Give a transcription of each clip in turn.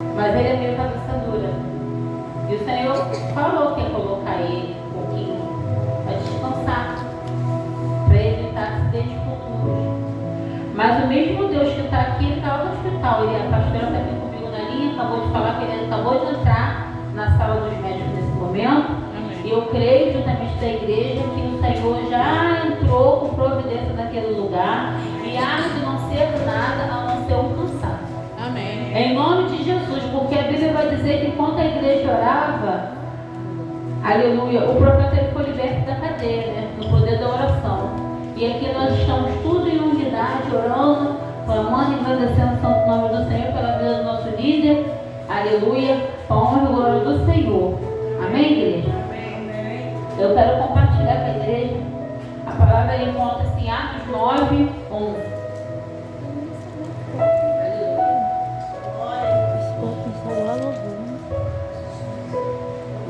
Mas ele é meio cabeça dura. E o Senhor falou que ia colocar ele um pouquinho para descansar, para evitar acidentes futuros. Mas o mesmo Deus que está aqui, ele está lá no hospital. E a pastora está aqui comigo na linha, acabou de falar que ele acabou de entrar na sala dos médicos nesse momento. Amém. E eu creio, juntamente da igreja, que o Senhor já entrou com providência naquele lugar. E há de não ser nada a não ser um cansado. Amém. Em nome de Jesus, porque a Bíblia vai dizer que enquanto a igreja orava, aleluia, o profeta ele foi liberto da cadeia, né? No poder da oração. E aqui nós estamos tudo em unidade, orando, clamando e agradecendo o santo nome do Senhor pela vida do nosso líder, aleluia, com a honra e glória do Senhor. Amém, igreja? Amém. Eu quero compartilhar com a igreja. A palavra encontra-se em Atos 9, 11.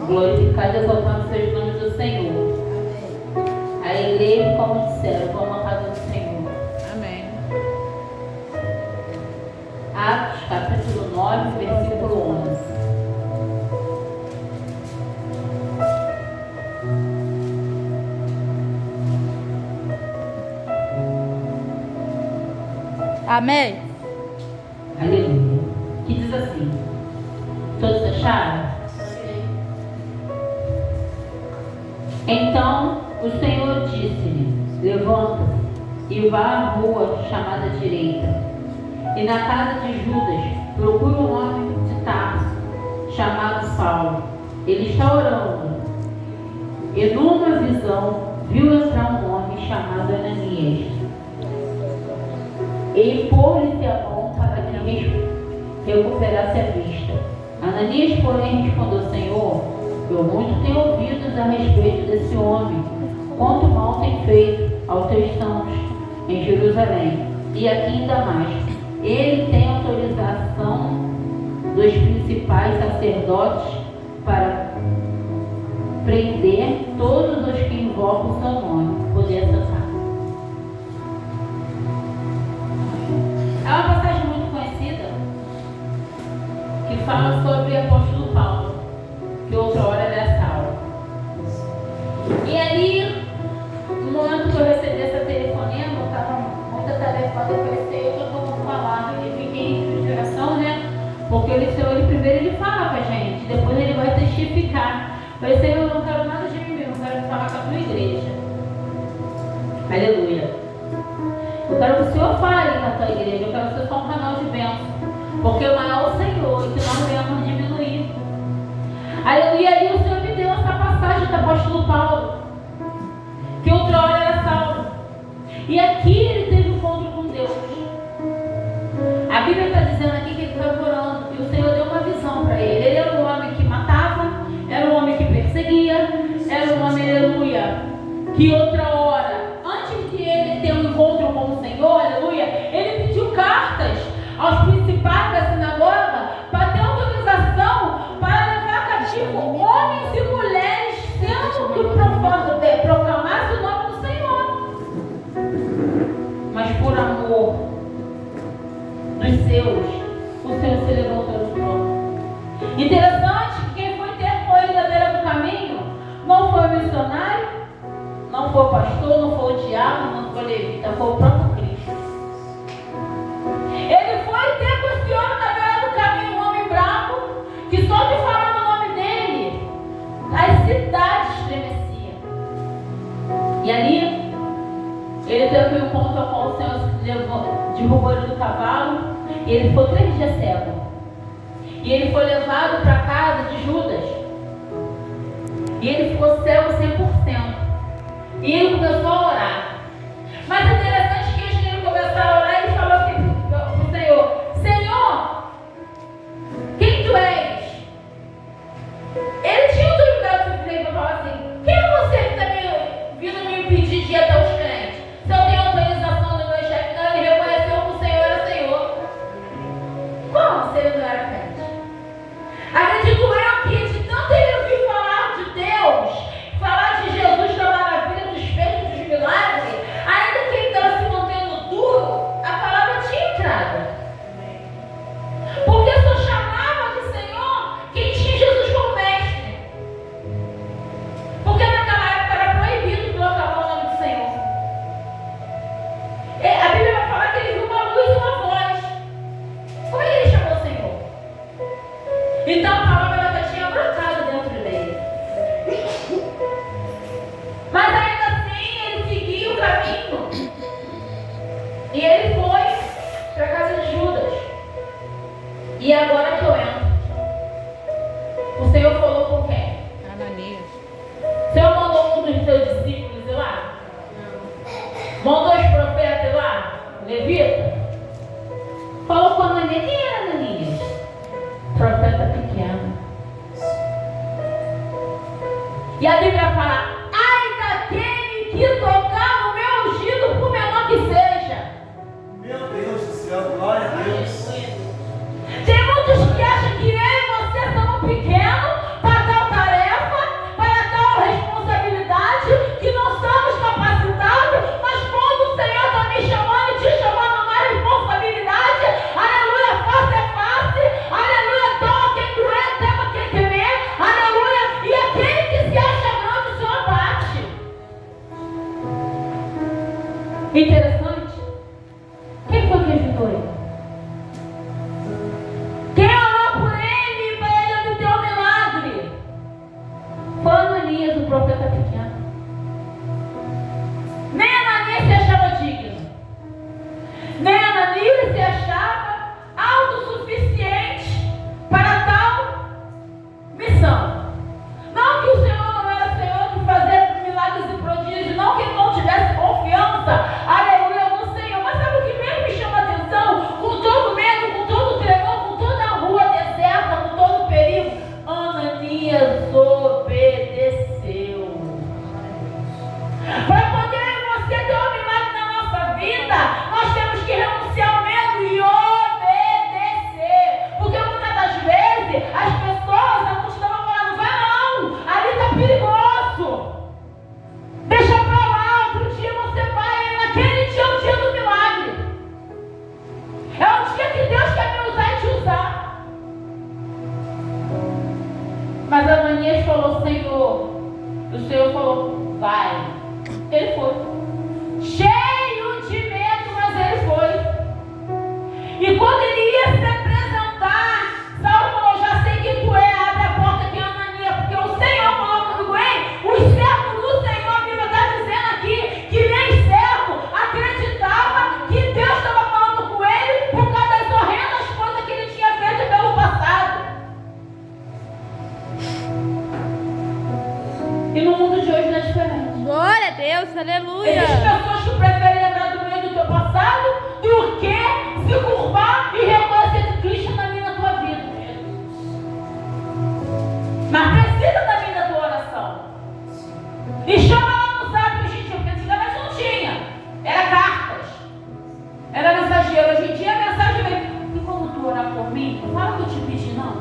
Glorificado e exaltado seja o nome do Senhor. A igreja, como disseram, como a casa do Senhor. Amém. Atos capítulo 9, versículo 11. Amém. Aleluia. Que diz assim. Todos acharam? Então o Senhor disse-lhe: levanta-se e vá à rua chamada direita, e na casa de Judas procura um homem de Tarso, chamado Saulo. Ele está orando. E numa visão viu entrar um homem chamado Ananias. E pôs-lhe a mão para que recuperasse a vista. Ananias, porém, respondeu: Senhor, eu muito tenho ouvido a respeito desse homem, quanto mal tem feito aos teus santos em Jerusalém e aqui em Damasco. Ele tem autorização dos principais sacerdotes para prender todos os que invocam o seu nome. Poder acessar. É uma passagem muito conhecida que fala sobre o apóstolo Paulo, que outra hora era Saulo. E ali, no momento que eu recebi essa telefonema, eu estava muito atarefada, eu pensei, eu estou falando, e fiquei em geração, né? Porque ele primeiro ele fala com a gente, depois ele vai testificar. Eu pensei, eu não quero nada de mim mesmo, eu quero falar com a tua igreja. Aleluia. Eu quero que o Senhor fale com a tua igreja, eu quero ser só um canal de bênção. Porque o maior é o Senhor, e que nós venhamos diminuir. Aleluia. E aí o Senhor me deu essa passagem do apóstolo Paulo, que outra hora era Saulo. E aqui ele teve um encontro com Deus. A Bíblia está dizendo aqui que ele estava orando, e o Senhor deu uma visão para ele. Ele era um homem que matava, era um homem que perseguia, era um homem, aleluia, que outra hora, antes de ele ter um encontro com o Senhor, aleluia, ele pediu cartas aos principais da sinagoga para ter autorização para levar cativo homens e mulheres, sendo que proclamasse o nome do Senhor. Mas por amor dos seus, o Senhor se levantou do trono. Interessante que quem foi ter com ele na beira do caminho não foi o missionário, não foi o pastor, não foi o diácono, não foi o levita, foi o próprio Cristo. Ele foi ter com esse homem na beira do caminho, um homem bravo, que só de falar no nome dele, as cidades estremeciam. E ali, ele teve um encontro com o Senhor, derrubou ele do cavalo, e ele ficou 3 dias cego. E ele foi levado para a casa de Judas. E ele ficou cego 100%. E ele começou a orar. Mas é interessante que antes de ele começar a orar, ele falou assim para o Senhor: Senhor, quem tu és? Ele tinha autoridade suficiente para falar assim: quem é você que está vindo me impedir de ir até os crentes? Se eu tenho autorização do meu chefe, não, ele reconheceu que o Senhor era Senhor. Como se ele não era crente? Acredito eu que de tanto ele ouvir falar de Deus, falar de Jesus, da maravilha, dos feitos, dos milagres, ainda que ele estava se mais ou menos. O Senhor falou com quem? Ananias. O Senhor mandou um dos seus discípulos ir lá? Mandou os profetas ir lá? Levita? Falou com Ananias. Quem era Ananias? Profeta pequeno. E a Bíblia fala: ai daquele que tocar no meu ungido, por menor que seja. Meu Deus do céu, glória a Deus. Tem muitos que acham que eu e você somos pequenos para tal tarefa, para tal responsabilidade, que não somos capacitados, mas quando o Senhor está me chamando e te chamando na responsabilidade, aleluia, face a face, aleluia, toma quem doer, tema quem temer, aleluia, e aquele que se acha grande, o Senhor bate. Interessante. Quem foi que ajudou ele? Quem orou por ele para ele obter o milagre? Foi Ananias, o profeta pequeno. Nem Ananias se achava digno. Nem Ananias se achava autossuficiente para tal missão. Não que o Senhor não era Senhor de fazer milagres e prodígios, não que ele não tivesse confiança, aleluia, no Senhor. Mas sabe o que mesmo me chama a atenção? Com todo medo, com todo tremor, com toda a rua deserta, com todo o perigo, Ananias obedeceu. Para poder você ter um milagre na nossa vida, nós temos que renunciar ao medo e obedecer. Porque muitas das vezes as pessoas, a multidão vai falando: vai não, ali está perigoso. Deixa para lá, outro dia você vai. Naquele dia é o dia do milagre. É o dia que Deus quer me usar e te usar. Mas Ananias falou: Senhor. O Senhor falou: vai. Ele foi. Cheio de medo, mas ele foi. E quando ele ia se apresentar, Saulo falou: já sei quem tu é, abre a porta que é Ananias, porque o Senhor falou comigo. Ei, os servos do Senhor, a Bíblia está dizendo aqui que nem servo acreditava que Deus estava falando com ele por causa das horrendas coisas que ele tinha feito pelo passado. E no mundo de hoje não é diferente. Glória a Deus, aleluia. Existem pessoas que preferem lembrar do meio do teu passado do que se curvar e reconhecer que Cristo na minha, na tua vida. Mas precisa da minha, da tua oração. E chama lá no zap, gente, porque antigamente não tinha. Era cartas. Era mensageiro. Hoje em dia a mensagem vem: e como tu orar por mim? Não fala que eu te pedi, não.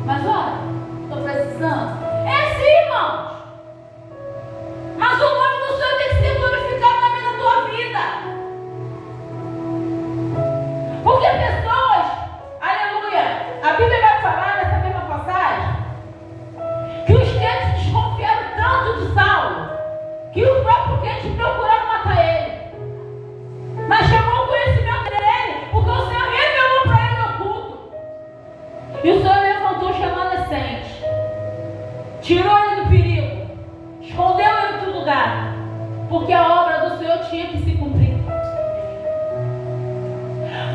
Mas olha, estou precisando. É assim, irmãos. Mas o nome do Senhor tem que ser glorificado na minha, na tua vida. Porque pessoas, aleluia, a Bíblia vai falar nessa mesma passagem que os crentes desconfiaram tanto de Saulo que o próprio crente procurava matar ele. Mas chamou o conhecimento dele porque o Senhor revelou para ele o oculto. E o Senhor levantou o remanescente, tirou ele do perigo, escondeu ele em todo lugar, porque a obra do Senhor tinha que se cumprir.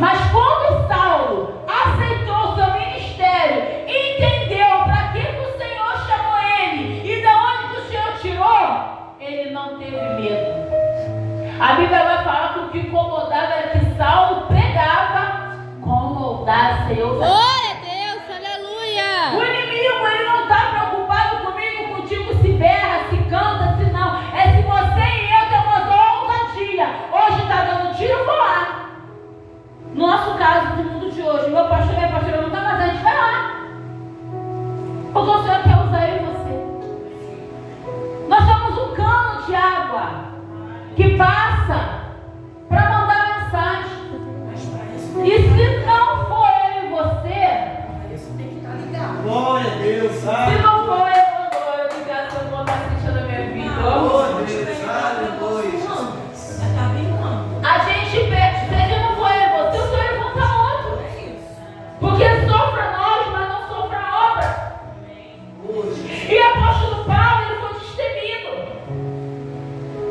Mas quando Saulo aceitou o seu ministério, entendeu para que o Senhor chamou ele e de onde que o Senhor tirou, ele não teve medo. A Bíblia vai falar que o que incomodava era que Saulo pregava com audácia e ousadia. Glória a Deus, aleluia. O inimigo, ele não está preocupado comigo, contigo, se berra, se canta, se não. É se você e eu temos ousadia. Hoje está dando tiro, vou lá. No nosso caso, do mundo de hoje, meu pastor e minha pastora não está, mas a gente vai lá. Porque o Senhor quer usar eu e você. Nós somos um cano de água que passa para mandar mensagem. E se não for eu e você, Glória a Deus, se aleluia. não for eu, glória, obrigada por botar a Cristo na minha vida. Glória a Deus, aleluia. A gente perde, se não for eu e você, o Senhor levanta outro. Porque sofra nós, mas não sofra a obra. E o apóstolo Paulo, ele foi destemido.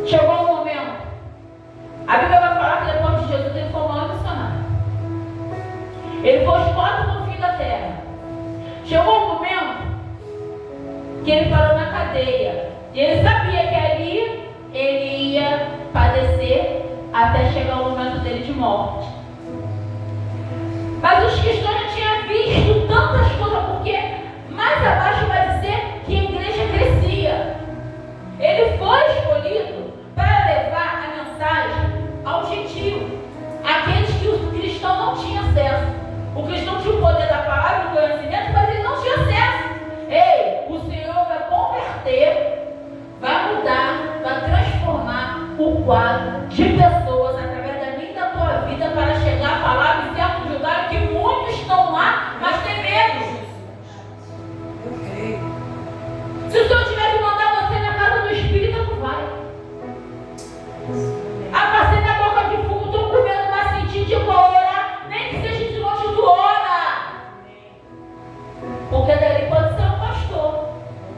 Chegou um momento. A Bíblia vai falar que depois de Jesus ele foi mal missionário. Ele foi os 4 confins da terra. Chegou um momento que ele parou na cadeia. E ele sabia que ali ele ia padecer até chegar o momento dele de morte. Mas os cristãos já tinham visto tantas coisas, porque mais abaixo vai dizer que a igreja crescia. Ele foi escolhido para levar a mensagem ao gentio, aqueles que o cristão não tinha acesso. O cristão tinha o poder da palavra, do conhecimento, mas ele não tinha acesso. Ei, o Senhor vai converter, vai mudar, vai transformar o quadro de pessoas através da minha e da tua vida para chegar a palavra em certo lugar que muitos estão lá, mas tem medo. Se o Senhor tiver que mandar você na casa do Espírito, não vai. Passei na boca de fumo, estou comendo uma sentido de orar, nem que seja de longe tu ora. Porque daí pode ser um pastor.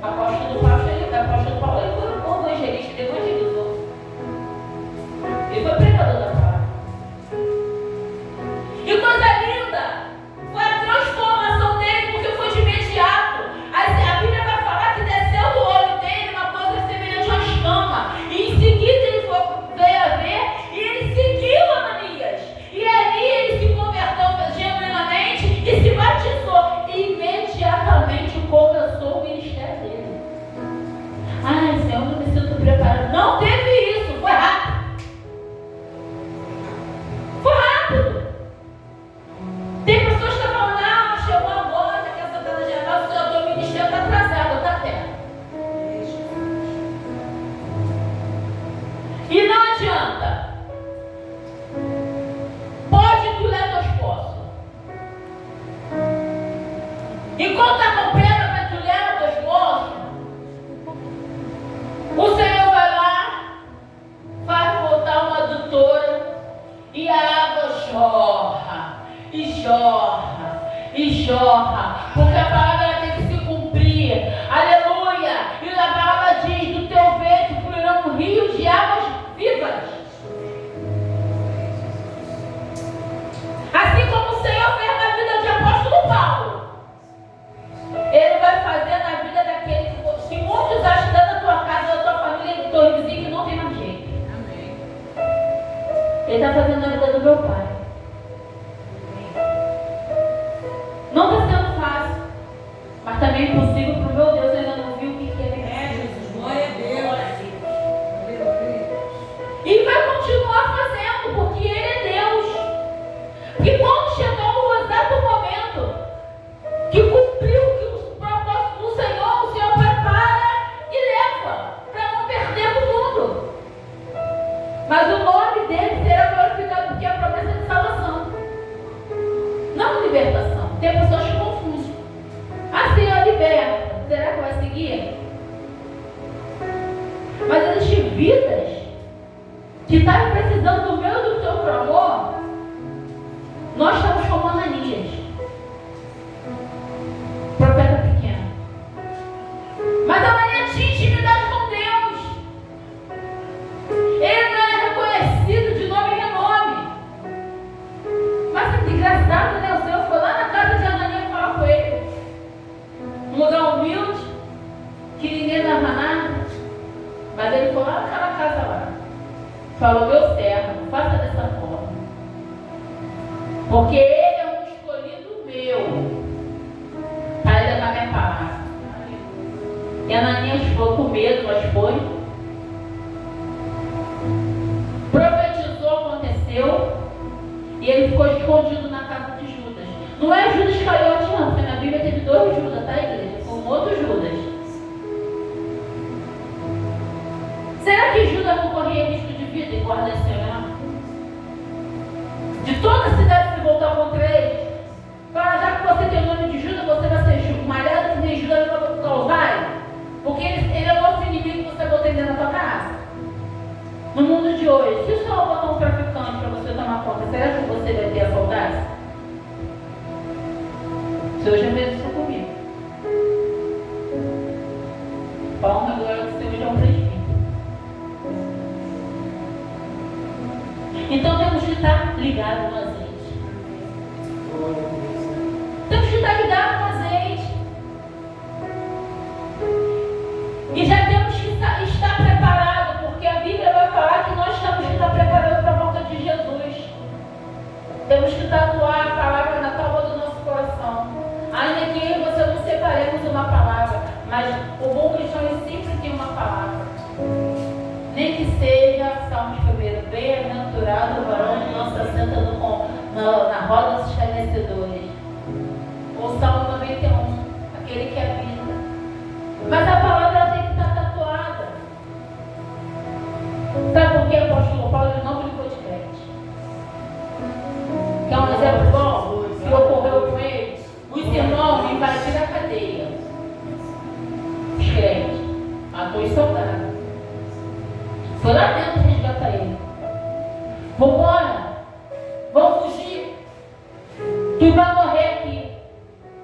Apóstolo Paulo, ele foi um evangelista, ele evangelizou. Ele foi pregador da palavra. E coisa linda foi a transformação dele, porque foi de imediato. A Bíblia vai falar que desceu do olho dele uma coisa semelhante a uma escama. E em seguida ele veio a ver e ele seguiu Ananias. E ali ele se converteu genuinamente e se batizou. E imediatamente começou o ministério dele. Ai, Senhor, eu não me sinto preparado. Não teve isso, foi rápido. Foi rápido. Tem pessoas que estão falando, ah, chegou agora, que essa Santana Geral, o teu ministério está atrasado, está até. E não adianta. Pode engolir teus poços. Enquanto acompanha para entulhar teus poços, o Senhor vai lá, vai botar uma adutora e a água jorra, e jorra, e jorra, porque a palavra tem que se cumprir. Aleluia! E a palavra diz: do teu ventre fluirão rios de águas vivas. Assim como o Senhor fez na vida de apóstolo Paulo, Ele vai fazer na vida daquele que muitos acham dentro da tua casa, da tua família, do teu vizinho, que não tem mais jeito. Amém. Ele está fazendo na vida do meu pai. Não está sendo fácil, mas também é impossível para o meu Deus ainda não viu o que ele é. Jesus, glória a Deus. E vai continuar fazendo, porque Ele é Deus. E quando chegou o exato momento que cumpriu o propósito do Senhor, o Senhor prepara e leva, para não perder o mundo. Mas o nome dele será glorificado, porque é a promessa de salvação, não libertação. Tem pessoas que confundem. Ah, Senhor, liberta. Será que vai seguir? Mas existem vidas que estavam precisando do meu e do teu clamor. Nós estamos como Ananias, profeta pequeno. Mas Ananias tinha intimidade com Deus. Ele não era reconhecido de nome e renome. Mas é engraçado, né? O Senhor foi lá na casa de Ananias falar com ele. Um lugar humilde, que ninguém dava nada. Mas ele foi lá naquela casa lá. Falou: meu servo, faça dessa forma. Porque ele é um escolhido meu para levar minha palavra. E Ananias foi com medo, mas foi. Profetizou, aconteceu. E ele ficou escondido na casa de Judas. Não é Judas Iscariote não, porque na Bíblia teve 2 Judas, tá, igreja? Foi um outro Judas. Será que Judas não corria risco de vida e guarda esse mesmo? De toda a cidade se voltar contra ele? Fala, já que você tem o nome de Judas, você vai ser malhado que nem Judas para o Calvário? Porque ele é o nosso inimigo que você botou dentro da tua casa. No mundo de hoje, se o Senhor botar um traficante para você tomar conta, será que você vai ter a saudade? O Senhor já fez isso comigo. Palma e glória do Senhor já é um presbítero. Então temos que estar ligados no azeite. Temos que estar ligados no azeite. Mas o bom cristão ele sempre tem uma palavra. Nem que seja Salmos 1, bem-aventurado o varão que não se assenta na roda dos escarnecedores. Ou Salmo 91, aquele que habita. Mas a palavra ela tem que estar tatuada. Sabe por que o apóstolo Paulo ele não brincou de crente? Que é um exemplo bom que ocorreu com ele. Os irmãos invadiram a cadeia. Os crentes. Matou os soldados. Foi lá dentro resgatar ele. Vambora. Vamos fugir. Tu vai morrer aqui.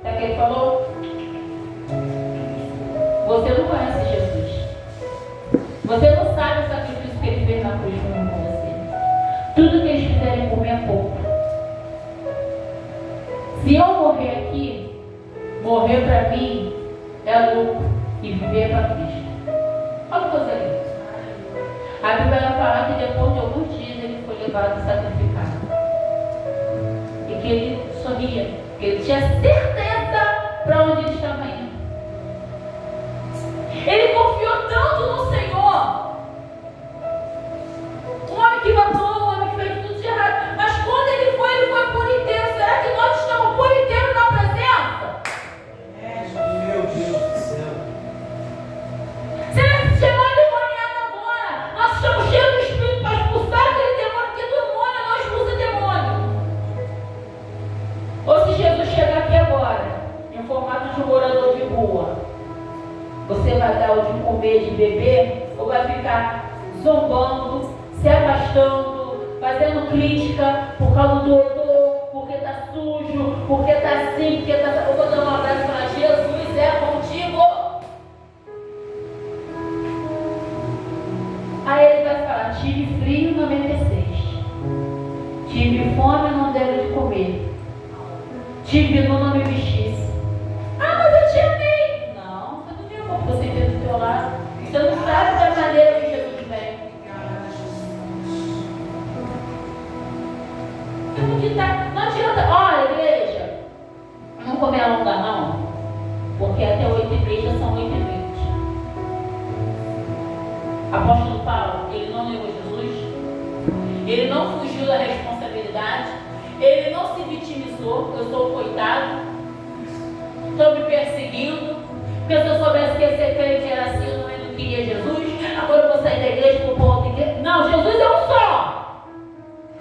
Sabe o que ele falou? Você não conhece Jesus. Você não sabe o sacrifício que ele fez na cruz com você. Tudo que eles fizerem por mim é pouco. Se eu morrer aqui, morrer para mim é lucro e viver para Cristo. Olha que coisa linda. A Bíblia vai falar que depois de alguns dias ele foi levado e sacrificado. E que ele sorria, que ele tinha certeza para onde ele estava indo. Ele confiou tanto no Senhor. Um homem que matou, um homem que fez tudo de errado. Mas quando ele foi por inteiro. Será que nós estamos por inteiro na presença? Meu Deus do céu. Será que chegou endemoniado agora? Nós estamos cheios do Espírito para expulsar aquele demônio, porque do demônio não expulsa demônio. Ou se Jesus chegar aqui agora, em formato de um morador de rua, você vai dar o de comer, de beber, ou vai ficar zombando, se afastando, fazendo crítica por causa do odor, porque está sujo, porque está assim, porque está assim. Eu vou dar um abraço e falar: Jesus é contigo. Aí ele vai falar: tive frio 96, tive fome e não deram de comer, tive nu, não me vestisse. Ah, mas eu te amei. Não, você não viu como você veio do teu lado. Você não sabe da maneira que Jesus vem. Não adianta. Olha, igreja, não vou me alongar não, porque até 8h30 já são 8h20. Apóstolo Paulo, ele não negou Jesus, ele não fugiu da responsabilidade, ele não se vitimizou. Eu sou coitado, estão me perseguindo, porque se eu soubesse que ser crente era assim, eu não queria Jesus, agora eu vou sair da igreja e vou para outra igreja. Não, Jesus é um só.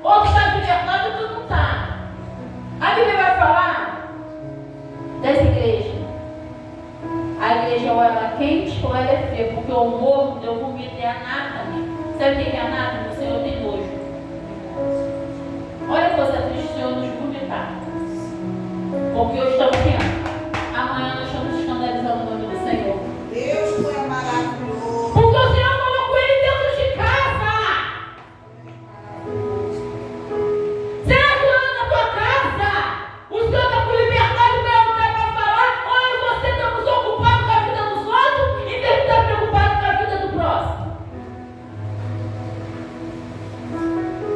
Outro está libertado e outro não está. A Bíblia vai falar dessa igreja. A igreja ou ela é quente ou ela é fria, porque o morro deu comida é anátame. Sabe o que é anátame? O Senhor tem nojo. Olha que coisa triste, o Senhor nos vomitar. Porque hoje estamos quente. Amanhã nós estamos escandalizando o nome do Senhor. Deus foi maravilhoso. Porque o Senhor colocou ele dentro de casa. Será que lá na tua casa o Senhor está com liberdade para entrar para falar? Ou você estamos ocupados com a vida dos outros em vez de estar preocupado com a vida do próximo?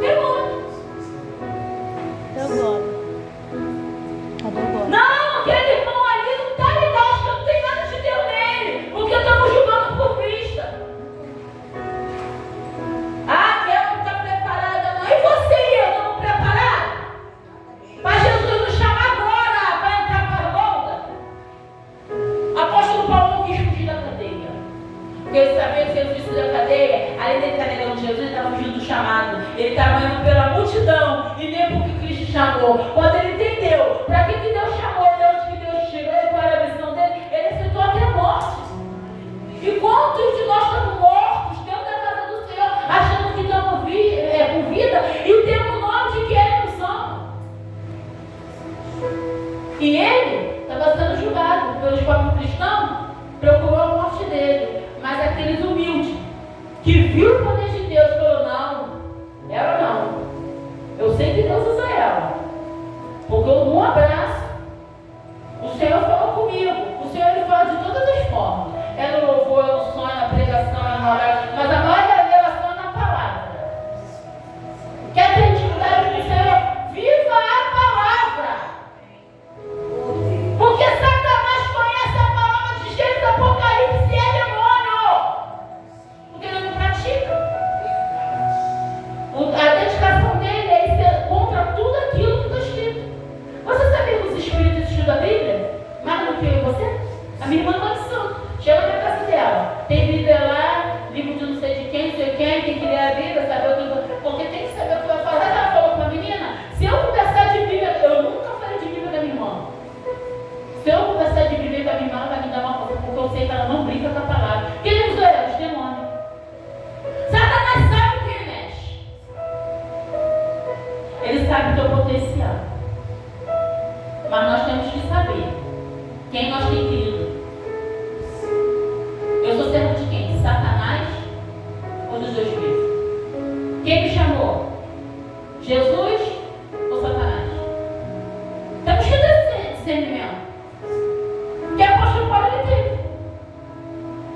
Pergunta. Deu glória. Cadê o glória? Não, aquele irmão ali não está legal, acho que não tem nada de Deus nele, porque estamos julgando por vista. Ah, que ela não está preparada, não. E você e eu estamos preparados? Mas Jesus nos chama agora para entrar para a volta. Apóstolo Paulo não quis fugir da cadeia, porque ele sabia que se ele fugisse da cadeia, além dele estar negando Jesus, ele estava fugindo do chamado. Ele estava indo pela multidão e nem porque Cristo chamou. Quando ele entendeu para que Deus chamou, de onde que Deus tirou e qual era a missão dele, ele aceitou até a morte. E quantos de nós estamos mortos dentro da casa do Senhor, achando que estamos com vida e temos o nome de que eles são? E ele estava sendo julgado pelos próprios cristãos, procurou a morte dele. Mas aqueles humildes que viu o poder de Deus falou: não, ela não. Eu sei que Deus usa ela. Porque eu dou um abraço. O Senhor falou comigo. O Senhor ele fala de todas as formas. É no louvor, é no sonho, na pregação, é na oração. Mas a maior revelação é na palavra. Quer ter intimidade com o Senhor? Viva a palavra. Porque Satanás conhece a palavra de Gênesis Apocalipse. você. A minha irmã não é santo. Chega na casa dela. Tem Bíblia lá, livro de não sei de quem, tem que ler a Bíblia, saber o que. Porque tem que saber o que vai falar. Ela falou para a menina: se eu conversar de Bíblia, eu nunca falei de Bíblia com a minha irmã. Se eu conversar de Bíblia com a minha irmã, ela vai me dar uma coisa, porque eu sei que ela não brinca com a palavra. Quem usou ela? Os demônios. Satanás sabe o que ele mexe. Ele sabe o teu potencial. Mas nós temos que saber quem nós temos querido. Eu sou servo de quem? De Satanás ou dos dois filhos? Quem me chamou? Jesus ou Satanás? Temos que ter discernimento. Que o apóstolo Paulo ele teve.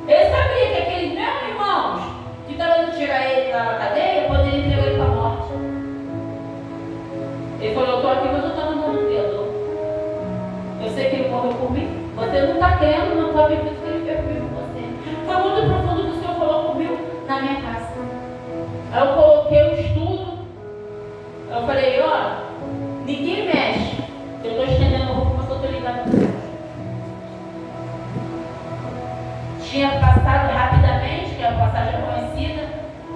Ele sabia que aqueles mesmos irmãos que estavam indo tirar ele da cadeia poderiam entregar ele para a morte. Ele falou: eu estou aqui, mas eu estou na mão do Pedro. Eu sei que ele morreu por mim. Você não está crendo no próprio que ele fez comigo com você. Foi muito profundo o que o Senhor falou comigo na minha casa. Aí eu coloquei o estudo. Eu falei: ó, ninguém mexe. Eu estou estendendo a roupa, mas eu estou ligado com Deus. Tinha passado rapidamente, que a passagem é conhecida,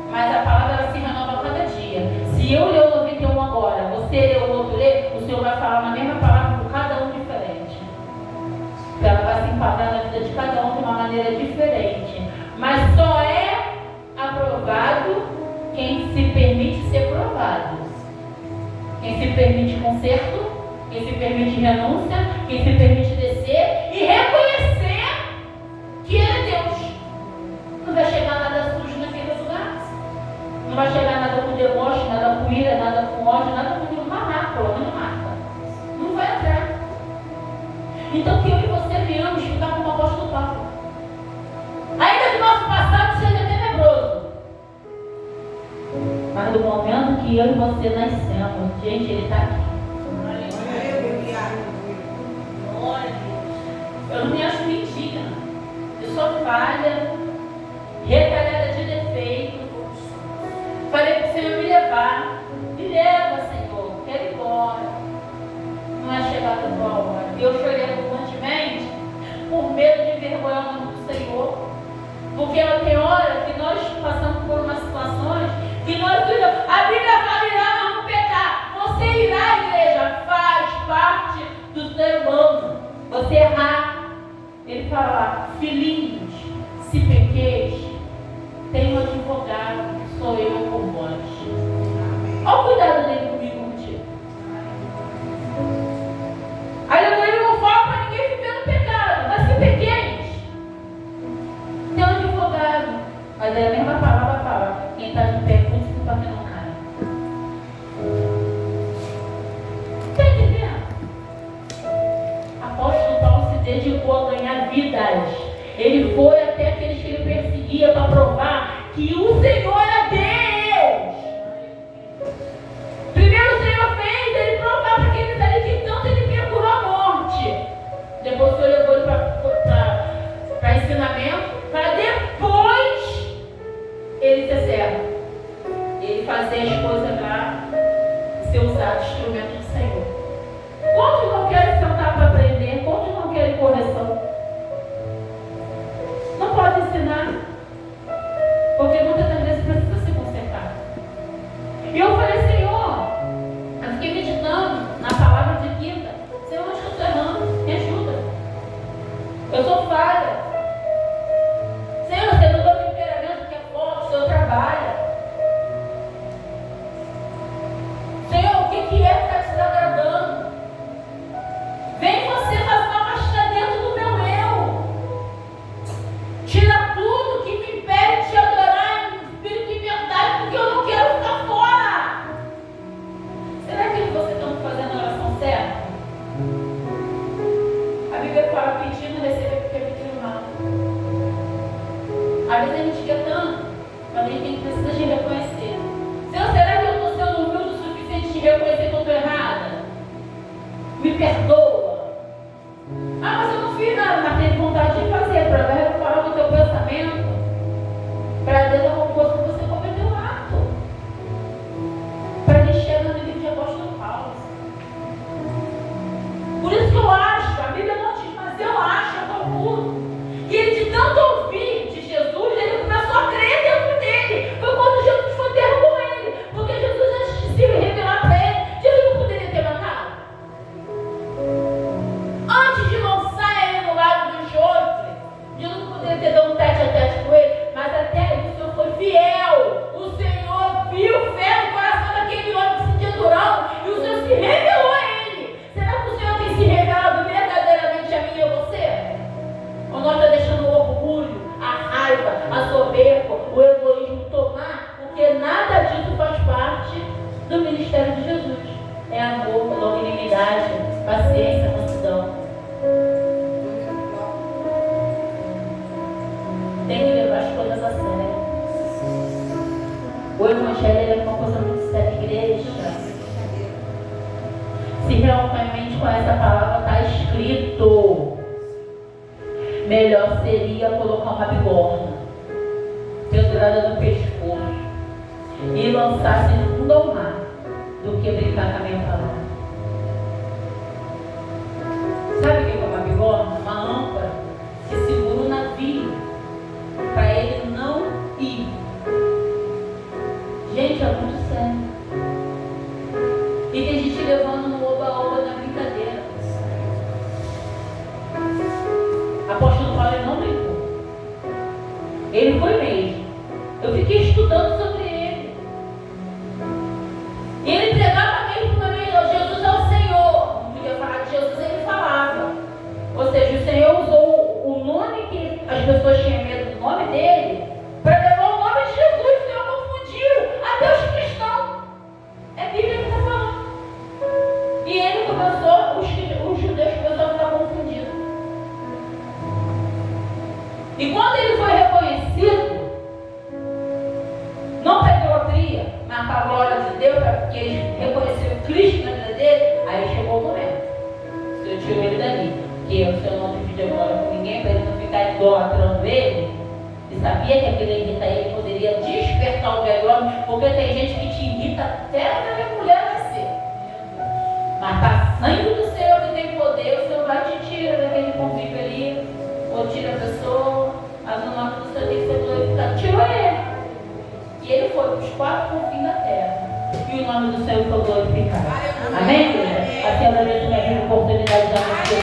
mas a palavra ela se renova a cada dia. Se eu ler o 91 agora, você ler o outro ler, o Senhor vai falar na mesma palavra com cada um diferente. Ela vai se enquadrar na vida de cada um de uma maneira diferente. Mas só é aprovado quem se permite ser provado. Quem se permite conserto, quem se permite renúncia, quem se permite descer e reconhecer que Ele é Deus. Não vai chegar nada sujo naqueles lugares. Não vai chegar nada com deboche, nada com ira, nada com ódio, nada com nenhuma mácula, não mata. Não vai entrar. Então que eu e você venhamos ficar como o apóstolo Paulo. Ainda que o nosso passado seja tenebroso, mas no momento que eu e você nascemos, gente, Ele está aqui. Eu não me acho mentira. Eu sou falha, retalhada de defeito. Falei para o Senhor me levar. Me leva, Senhor, quero ir embora. Não é chegada a tua hora. Eu chorei abundantemente por medo de envergonhar o nome do Senhor. Porque tem hora que nós passamos por umas situações que nós olhamos. A Bíblia fala: irá, mas não pecar. Você irá, igreja, faz parte do ser humano. Você errar. Ele fala: filhinhos, se pequeis, tem um advogado, que sou eu por vós. Olha o cuidado dele comigo, contigo. Aleluia, ele não fala para ninguém viver no pecado, mas se pequeis, tem um advogado. Mas é a mesma palavra fala: quem está de pé, cuide para que não caia. Está entendendo? Apóstolo Paulo se dedicou a ganhar vidas. Ele foi até aqueles que ele perseguia para provar que o Senhor era Deus. Primeiro o Senhor fez ele provar para aqueles ali que tanto ele procurou a morte. Depois o Senhor levou ele para ensinamento, para depois ele ser servo. Ele fazer as coisas lá, ser usado instrumento do Senhor. Quantos não querem sentar para aprender? Quantos não querem correção? Não pode ensinar, porque muitas das vezes precisa se consertar. E eu falei: Senhor, eu fiquei meditando na palavra de quinta. Senhor, onde eu estou errando? Me ajuda. Eu sou falha. Senhor, você não deu um temperamento que é forte, o Senhor trabalha. Senhor, o que é que está te desagradando? Vem você fazer uma faxina dentro do meu eu. Tira tudo que me impede de adorar em espírito e verdade, porque eu não quero ficar fora. Será que você está fazendo a oração certa? A Bíblia fala: pedindo, receber, porque pedindo mal. Às vezes a gente quer tanto, mas a gente precisa de reconhecer. Senhor, será que eu estou sendo humilde o suficiente de reconhecer que eu estou errada? Me perdoa. Ah, mas eu não fiz nada, mas teve vontade de fazer. Para Deus falar do teu pensamento. Para Deus é uma coisa que você cometeu um ato. Para a gente chegar no livro de apóstolo Paulo. Por isso que eu acho, a Bíblia não diz, mas eu acho coisa séria. O evangelho é uma coisa muito séria, igreja. Se realmente com essa palavra está escrito, melhor seria colocar uma bigorna pendurada no pescoço e lançar-se no fundo ao mar do que brincar com a minha palavra. Sabe o que é uma bigorna? Uma âncora que segura o navio para ele não ir. Gente, é muito sério. E tem gente levando no oba-oba na brincadeira. Apóstolo Paulo não brincou. Ele foi mesmo. Eu fiquei estudando sobre ele. E ele pregava mesmo para mim, Jesus é o Senhor. Não podia falar de Jesus, ele falava. Ou seja, o Senhor usou o nome que as pessoas tinham medo do nome dele para levar o nome de Jesus. O Senhor confundiu até os cristãos. É a Bíblia que está falando. E ele começou, os judeus começaram a ficar confundidos. E quando ele foi reconhecido, não para idolatria, mas para a glória de Deus, porque ele reconheceu Cristo na vida dele, aí chegou o momento. O Senhor tirou ele dali. Porque o Senhor não dividiu a glória com ninguém, para ele não ficar idolatrando ele. E sabia que aquele irrita ele poderia despertar o velho homem, porque tem gente que te irrita até a minha mulher nascer. Mas está sangue do Senhor que tem poder, o Senhor vai te tirar daquele convívio ali, ou tira a pessoa, mas o nome do Senhor tem que ser glorificado. Tirou ele. E ele foi para os 4 confins da terra. E o nome do Senhor foi glorificado. Amém, igreja? Até a minha oportunidade de anunciar.